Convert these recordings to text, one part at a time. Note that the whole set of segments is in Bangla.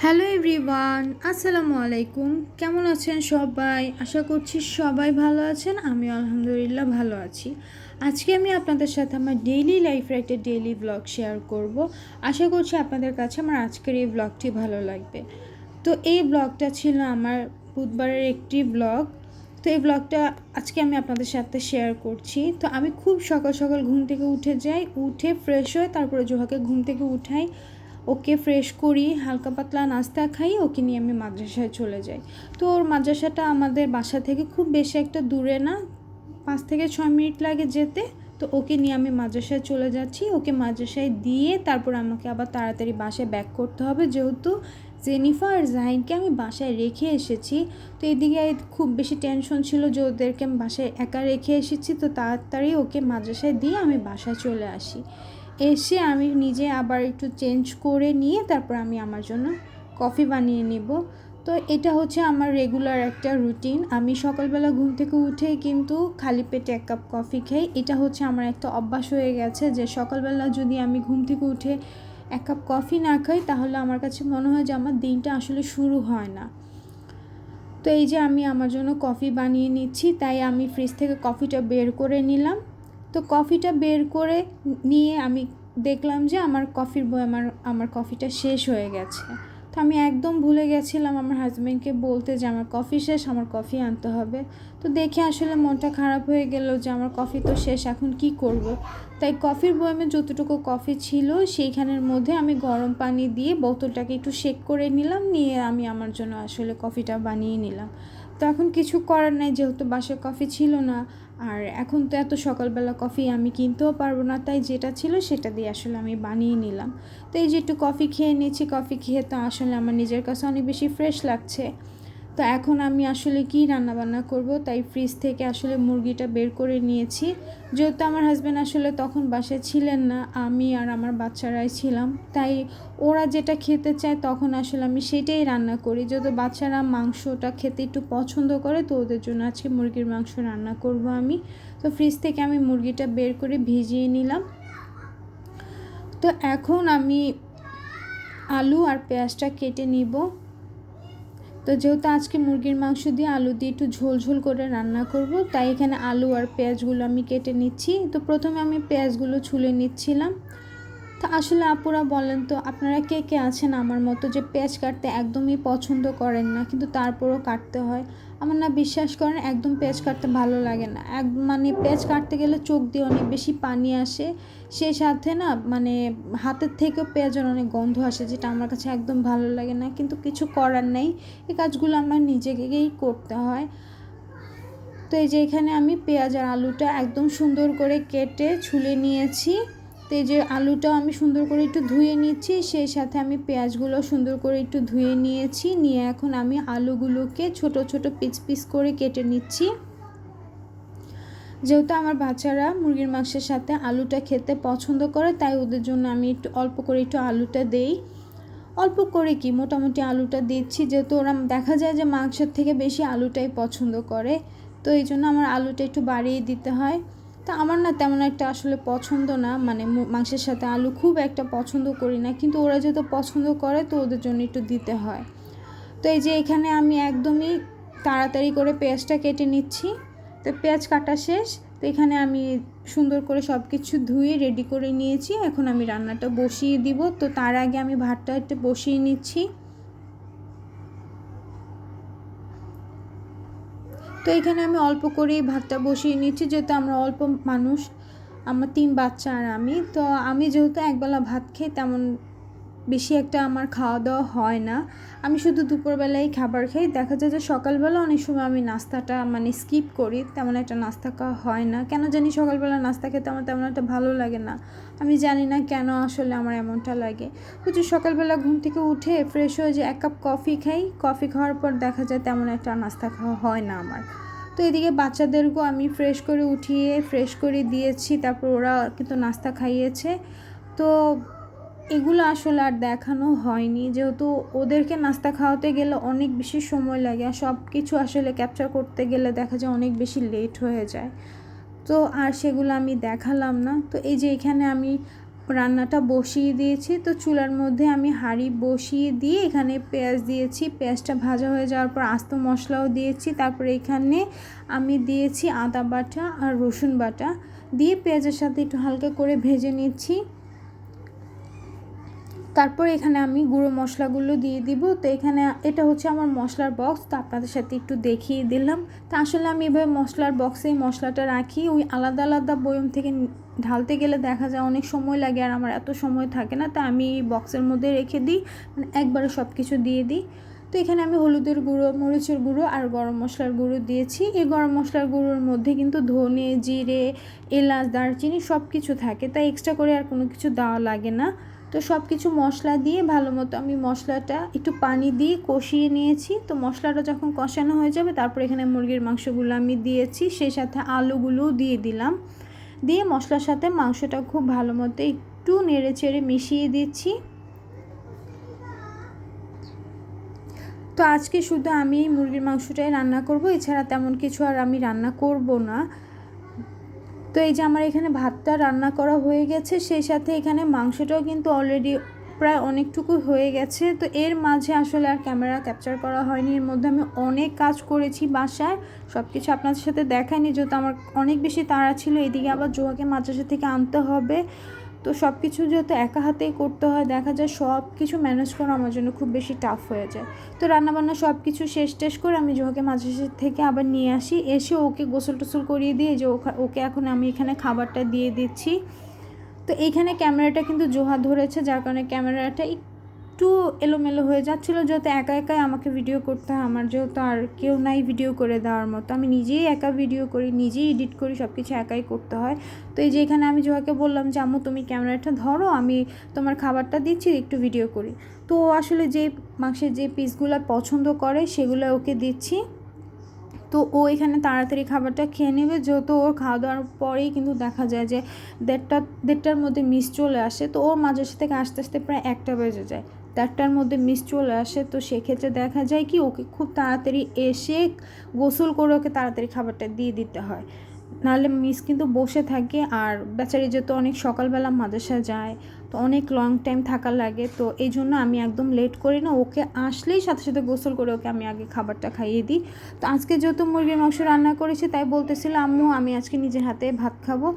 হ্যালো এভরিওয়ান, আসসালামু আলাইকুম। কেমন আছেন সবাই? আশা করছি সবাই ভালো আছেন। আমি আলহামদুলিল্লাহ ভালো আছি। আজকে আমি আপনাদের সাথে আমার ডেইলি লাইফের একটা ডেইলি ব্লগ শেয়ার করব। আশা করছি আপনাদের কাছে আমার আজকের এই ব্লগটি ভালো লাগবে। তো এই ব্লগটা ছিল আমার বুধবারের একটি ব্লগ। তো এই ব্লগটা আজকে আমি আপনাদের সাথে শেয়ার করছি। তো আমি খুব সকাল সকাল ঘুম থেকে উঠে যাই, উঠে ফ্রেশ হয়ে তারপরে জোহাকে ঘুম থেকে উঠাই, ওকে ফ্রেশ করি, হালকা পাতলা নাস্তা খাই, ওকে নিয়ে আমি মাদ্রাসায় চলে যাই। তো ওর মাদ্রাসাটা আমাদের বাসা থেকে খুব বেশি একটা দূরে না, 5 থেকে 6 মিনিট লাগে যেতে। তো ওকে নিয়ে আমি মাদ্রাসায় চলে যাচ্ছি, ওকে মাদ্রাসায় দিয়ে তারপর আমাকে আবার তাড়াতাড়ি বাসায় ব্যাক করতে হবে, যেহেতু জেনিফা আর জাহিনকে আমি বাসায় রেখে এসেছি। তো এদিকে খুব বেশি টেনশন ছিল যে ওদেরকে আমি বাসায় একা রেখে এসেছি, তো তাড়াতাড়ি ওকে মাদ্রাসায় দিয়ে আমি বাসায় চলে আসি। এসে আমি নিজে আবার একটু চেঞ্জ করে নিয়ে তারপর আমি আমার জন্য কফি বানিয়ে নিব। তো এটা হচ্ছে আমার রেগুলার একটা রুটিন। আমি সকালবেলা ঘুম থেকে উঠে কিন্তু খালি পেটে 1 কাপ কফি খাই। এটা হচ্ছে আমার একটা অভ্যাস হয়ে গেছে যে সকালবেলা যদি আমি ঘুম থেকে উঠে 1 কাপ কফি না খাই তাহলে আমার কাছে মনে হয় যে আমার দিনটা আসলে শুরু হয় না। তো এই যে আমি আমার জন্য কফি বানিয়ে নিচ্ছি, তাই আমি ফ্রিজ থেকে কফিটা বের করে নিলাম। তো কফিটা বের করে নিয়ে আমি দেখলাম যে আমার কফির বই আমার কফিটা শেষ হয়ে গেছে। তো আমি একদম ভুলে গেছিলাম আমার হাজব্যান্ডকে বলতে যে আমার কফি শেষ, আমার কফি আনতে হবে। তো দেখে আসলে মনটা খারাপ হয়ে গেল যে আমার কফি তো শেষ, এখন কি করব। তাই কফির বয়ামে যতটুকু কফি ছিল সেইখানের মধ্যে আমি গরম পানি দিয়ে বোতলটাকে একটু শেক করে নিলাম, নিয়ে আমি আমার জন্য আসলে কফিটা বানিয়ে নিলাম। তো এখন কিছু করার নাই, যেহেতু বাসায় কফি ছিল না, আর এখন তো এত সকালবেলা কফি আমি কিনতেও পারবো না, তাই যেটা ছিল সেটা দিয়ে আসলে আমি বানিয়ে নিলাম। তো এই যে একটু কফি খেয়ে নিচ্ছি, কফি খেয়ে তো আসলে আমার নিজের কাছে অনেক বেশি ফ্রেশ লাগছে। তো এখন আমি আসলে কি রান্নাবান্না করব, তাই ফ্রিজ থেকে আসলে মুরগিটা বের করে নিয়েছি। যেহেতু আমার হাজব্যান্ড আসলে তখন বাসায় ছিলেন না, আমি আর আমার বাচ্চারাই ছিলাম, তাই ওরা যেটা খেতে চায় তখন আসলে আমি সেটাই রান্না করি। যেহেতু বাচ্চারা মাংসটা খেতে একটু পছন্দ করে, তো ওদের জন্য আজকে মুরগির মাংস রান্না করব আমি। তো ফ্রিজ থেকে আমি মুরগিটা বের করে ভিজিয়ে নিলাম। তো এখন আমি আলু আর পেঁয়াজটা কেটে নিব। তো যেহেতু আজকে মুরগির মাংস দিয়ে আলু দিয়ে একটু ঝোল ঝোল করে রান্না করব, তাই এখানে আলু আর পেঁয়াজগুলো আমি কেটে নিচ্ছি। তো প্রথমে আমি পেঁয়াজগুলো ছুলে নিচ্ছিলাম। তো আসলে আপুরা বলেন তো, আপনারা কে কে আছেন আমার মতো যে পেঁয়াজ কাটতে একদমই পছন্দ করেন না, কিন্তু তারপরও কাটতে হয়? আমার না, বিশ্বাস করেন, একদম পেঁয়াজ কাটতে ভালো লাগে না। মানে পেঁয়াজ কাটতে গেলে চোখ দিয়ে অনেক বেশি পানি আসে, সেই সাথে না মানে হাতের থেকেও পেঁয়াজের অনেক গন্ধ আসে, যেটা আমার কাছে একদম ভালো লাগে না। কিন্তু কিছু করার নেই, এই কাজগুলো আমার নিজেকেই করতে হয়। তো এই যে এখানে আমি পেঁয়াজ আর আলুটা একদম সুন্দর করে কেটে ছুলে নিয়েছি। তো এই যে আলুটাও আমি সুন্দর করে একটু ধুয়ে নিচ্ছি, সেই সাথে আমি পেঁয়াজগুলো সুন্দর করে একটু ধুয়ে নিয়েছি। নিয়ে এখন আমি আলুগুলোকে ছোট ছোট পিস পিস করে কেটে নিচ্ছি। যেহেতু আমার বাচ্চারা মুরগির মাংসের সাথে আলুটা খেতে পছন্দ করে, তাই ওদের জন্য আমি একটু অল্প করে একটু আলুটা দেই। অল্প করে কি, মোটামুটি আলুটা দিচ্ছি, যেহেতু ওরা দেখা যায় যে মাংসের থেকে বেশি আলুটাই পছন্দ করে। তো এই জন্য আমার আলুটা একটু বাড়িয়ে দিতে হয়। তো আমার না তেমন একটা আসলে পছন্দ না, মানে মাংসের সাথে আলু খুব একটা পছন্দ করি না, কিন্তু ওরা যেহেতু পছন্দ করে তো ওদের জন্য একটু দিতে হয়। তো এই যে এখানে আমি একদমই তাড়াতাড়ি করে পেঁয়াজটা কেটে নিচ্ছি। তো পেঁয়াজ কাটা শেষ। তো এখানে আমি সুন্দর করে সব কিছু ধুয়ে রেডি করে নিয়েছি, এখন আমি রান্নাটা বসিয়ে দিব। তো তার আগে আমি ভাতটা একটু বসিয়ে নিচ্ছি। তো এখানে আমি অল্প করেই ভাতটা বসিয়ে নিচ্ছি, যেহেতু আমরা অল্প মানুষ, আমার 3 বাচ্চা আর আমি। তো আমি যেহেতু একবেলা ভাত খাই, তেমন বেশি একটা আমার খাওয়া দাওয়া হয় না। আমি শুধু দুপুরবেলায় খাবার খাই। দেখা যায় যে সকালবেলা অনেক সময় আমি নাস্তাটা মানে স্কিপ করি, তেমন একটা নাস্তা খাওয়া হয় না। কেন জানি সকালবেলা নাস্তা খেতে আমার তেমন একটা ভালো লাগে না। আমি জানি না কেন আসলে আমার এমনটা লাগে। বুঝছি, সকালবেলা ঘুম থেকে উঠে ফ্রেশ হয়ে যে 1 কাপ কফি খাই, কফি খাওয়ার পর দেখা যায় তেমন একটা নাস্তা খাওয়া হয় না আমার। তো এদিকে বাচ্চাদেরকেও আমি ফ্রেশ করে উঠিয়ে ফ্রেশ করে দিয়েছি, তারপর ওরা কিন্তু নাস্তা খাইয়েছে। তো এগুলো আসলে আর দেখানো হয়নি, যেহেতু ওদেরকে নাস্তা খাওয়াতে গেলে অনেক বেশি সময় লাগে, আর সব কিছু আসলে ক্যাপচার করতে গেলে দেখা যায় অনেক বেশি লেট হয়ে যায়। তো আর সেগুলো আমি দেখালাম না। তো এই যে এখানে আমি রান্নাটা বসিয়ে দিয়েছি। তো চুলার মধ্যে আমি হাঁড়ি বসিয়ে দিয়ে এখানে পেঁয়াজ দিয়েছি, পেঁয়াজটা ভাজা হয়ে যাওয়ার পর আস্ত মশলাও দিয়েছি। তারপরে এখানে আমি দিয়েছি আদা বাটা আর রসুন বাটা দিয়ে পেঁয়াজের সাথে একটু হালকা করে ভেজে নিচ্ছি। তারপর এখানে আমি গুঁড়ো মশলাগুলো দিয়ে দিব। তো এখানে এটা হচ্ছে আমার মশলার বক্স, তো আপনাদের সাথে একটু দেখিয়ে দিলাম। তো আসলে আমি এভাবে মশলার বক্সেই মশলাটা রাখি, ওই আলাদা আলাদা বয়ম থেকে ঢালতে গেলে দেখা যায় অনেক সময় লাগে, আর আমার এত সময় থাকে না, তা আমি বক্সের মধ্যে রেখে দিই, মানে একবারে সব কিছু দিয়ে দিই। তো এখানে আমি হলুদের গুঁড়ো, মরিচের গুঁড়ো আর গরম মশলার গুঁড়ো দিয়েছি। এই গরম মশলার গুঁড়োর মধ্যে কিন্তু ধনে, জিরে, এলাচ, দারচিনি সব কিছু থাকে, তাই এক্সট্রা করে আর কোনো কিছু দেওয়া লাগে না। তো সব কিছু মশলা দিয়ে ভালো মতো আমি মশলাটা একটু পানি দিয়ে কষিয়ে নিয়েছি। তো মশলাটা যখন কষানো হয়ে যাবে তারপর এখানে মুরগির মাংসগুলো আমি দিয়েছি, সেই সাথে আলুগুলোও দিয়ে দিলাম। দিয়ে মশলার সাথে মাংসটা খুব ভালো মতো একটু নেড়ে চেড়ে মিশিয়ে দিচ্ছি। তো আজকে শুধু আমি মুরগির মাংসটাই রান্না করব, এছাড়া তেমন কিছু আর আমি রান্না করব না। তো এই যে আমার এখানে ভাতটা রান্না করা হয়ে গেছে, সেই সাথে এখানে মাংসটাও কিন্তু অলরেডি প্রায় অনেকটুকু হয়ে গেছে। তো এর মাঝে আসলে আর ক্যামেরা ক্যাপচার করা হয়নি, এর মধ্যে আমি অনেক কাজ করেছি বাসায়, সব কিছু আপনাদের সাথে দেখাইনি যেহেতু আমার অনেক বেশি তাড়া ছিল। এদিকে আবার জোয়াকে মাদ্রাসা থেকে আনতে হবে, তো সব কিছু যেহেতু একা হাতেই করতে হয়, দেখা যায় সব কিছু ম্যানেজ করা আমার জন্য খুব বেশি টাফ হয়ে যায়। তো রান্নাবান্না সব কিছু শেষ টেস করে আমি জোহাকে মাদ্রাসা থেকে আবার নিয়ে আসি, এসে ওকে গোসল টোসল করিয়ে দিয়ে যে ওকে এখন আমি এখানে খাবারটা দিয়ে দিচ্ছি। তো এইখানে ক্যামেরাটা কিন্তু জোহা ধরেছে, যার কারণে ক্যামেরাটা একটু এলোমেলো হয়ে যাচ্ছিলো, যেহেতু একা একাই আমাকে ভিডিও করতে হয়, আমার যেহেতু আর কেউ নাই ভিডিও করে দেওয়ার মতো, আমি নিজেই একা ভিডিও করি, নিজেই এডিট করি, সব কিছু একাই করতে হয়। তো এই যে এখানে আমি জোহাকে বললাম যে আম্মু তুমি ক্যামেরাটা ধরো, আমি তোমার খাবারটা দিচ্ছি, একটু ভিডিও করি। তো আসলে যে মাংসের যে পিসগুলো পছন্দ করে সেগুলো ওকে দিচ্ছি। তো ও এখানে তাড়াতাড়ি খাবারটা খেয়ে নেবে, যেহেতু ওর খাওয়া দাওয়ার পরেই কিন্তু দেখা যায় যে দেড়টার মধ্যে মিস চলে আসে। তো ওর মাঝে থেকে আস্তে আস্তে প্রায় 1টা বেজে যায়, 1টার মধ্যে মিস চলে আসে। তো সেক্ষেত্রে দেখা যায় কি ওকে খুব তাড়াতাড়ি এসে গোসল করে ওকে তাড়াতাড়ি খাবারটা দিয়ে দিতে হয়, নাহলে মিস কিন্তু বসে থাকে। আর বেচারি যেহেতু অনেক সকালবেলা মাদ্রাসা যায়, তো অনেক লং টাইম থাকা লাগে, তো এই জন্য আমি একদম লেট করি না, ওকে আসলেই সাথে সাথে গোসল করে ওকে আমি আগে খাবারটা খাইয়ে দিই। তো আজকে যেহেতু মুরগির মাংস রান্না করেছি তাই বলতেছিল আম্মু আমি আজকে নিজের হাতে ভাত খাবো।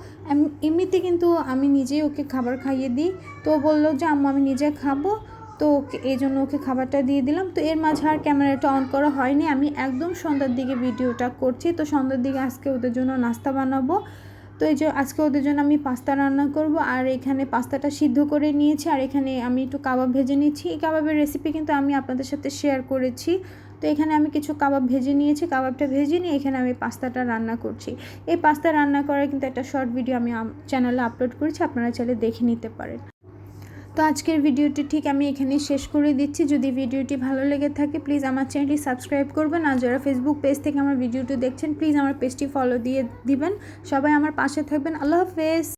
এমনিতে কিন্তু আমি নিজেই ওকে খাবার খাইয়ে দিই। তো বললো যে আম্মু আমি নিজে খাবো, তো ওকে এই জন্য ওকে খাবারটা দিয়ে দিলাম। তো এর মাঝে আর ক্যামেরাটা অন করা হয়নি, আমি একদম সন্ধ্যার দিকে ভিডিওটা করছি। তো সন্ধ্যার দিকে আজকে ওদের জন্য নাস্তা বানাবো। তো এই যে আজকে ওদের জন্য আমি পাস্তা রান্না করব, আর এখানে পাস্তাটা সিদ্ধ করে নিয়েছি, আর এখানে আমি একটু কাবাব ভেজে নিয়েছি। এই কাবাবের রেসিপি কিন্তু আমি আপনাদের সাথে শেয়ার করেছি। তো এখানে আমি কিছু কাবাব ভেজে নিয়েছি, কাবাবটা ভেজে নিয়ে এখানে আমি পাস্তাটা রান্না করছি। এই পাস্তা রান্না করার কিন্তু একটা শর্ট ভিডিও আমি চ্যানেলে আপলোড করেছি, আপনারা চাইলে দেখে নিতে পারেন। তো আজকের ভিডিওটি ঠিক আমি এখানেই শেষ করে দিচ্ছি। যদি ভিডিওটি ভালো লেগে থাকে প্লিজ আমার চ্যানেলটি সাবস্ক্রাইব করবেন, আর যারা ফেসবুক পেজ থেকে আমার ভিডিওটি দেখছেন প্লিজ আমার পেজটি ফলো দিয়ে দিবেন। সবাই আমার পাশে থাকবেন। আল্লাহ হাফেজ।